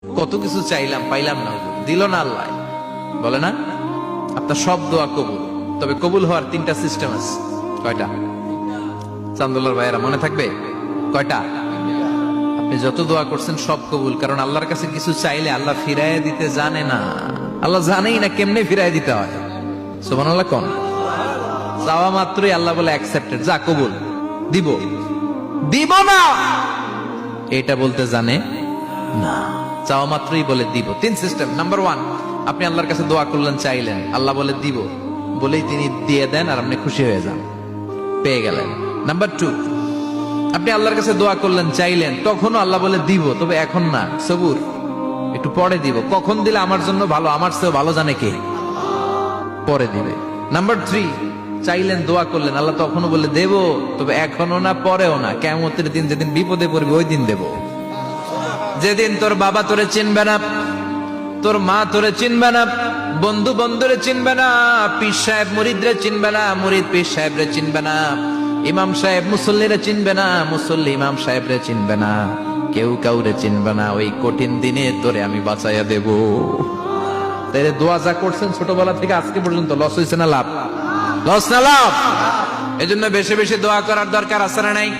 কত কিছু চাইলাম পাইলাম না, দিল না আল্লাহ। বলে না আপনার সব দোয়া কবুল, তবে কবুল হওয়ার তিনটা সিস্টেম আছে। কয়টা? চান্দুল্লার ভাইয়েরা মনে থাকবে কয়টা? আপনি যত দোয়া করছেন সব কবুল, কারণ আল্লাহর কাছে কিছু চাইলে আল্লাহ ফিরাইয়া দিতে জানে না। আল্লাহ জানেই না কেমনে ফিরাইয়া দিতে হয়। সুবহানাল্লাহ কোন চাওয়া মাত্রই আল্লাহ বলে অ্যাকসেপ্টেড, যা কবুল, দিব দিব না এটা বলতে জানে না, চাওয়া মাত্রই বলে দিব। তিন সিস্টেম। নাম্বার ওয়ান, আপনি আল্লাহর কাছে দোয়া করলেন, চাইলেন, আল্লাহ বলে দিব, বলেই তিনি দিয়ে দেন আর আপনি খুশি হয়ে যান, পেয়ে গেলেন। নাম্বার টু, আপনি আল্লাহর কাছে দোয়া করলেন, চাইলেন, তখনও আল্লাহ বলে দিব, তবে এখন না, সবুর, একটু পরে দিব। কখন দিলে আমার জন্য ভালো, আমার চেয়ে ভালো জানে কে, পরে দিবে। নাম্বার থ্রি, চাইলেন, দোয়া করলেন, আল্লাহ তখনও বলে দেব, তবে এখনো না, পরেও না, কিয়ামতের দিন যেদিন বিপদে পড়বে ওই দিন দেব। যেদিন তোর বাবা তোরে চিনবে না, তোর মা তোরে চিনবে না, বন্ধু বন্ধুরে চিনবে না, পীর সাহেব মুরিদরে চিনবে না, মুরিদ পীর সাহেবরে চিনবে না, ইমাম সাহেব মুসল্লিরে চিনবে না, মুসল্লি ইমাম সাহেবরে চিনবে না, কেউ কাউরে চিনবে না। ওই কঠিন দিনে তোরে আমি বাঁচাইয়া দেব। তাই দোয়া যা করছেন ছোটবেলা থেকে আজকে পর্যন্ত, লস হয়েছে না লাভ? লস না লাভ? এজন্য বেশি বেশি দোয়া করার দরকার আছে না নাই?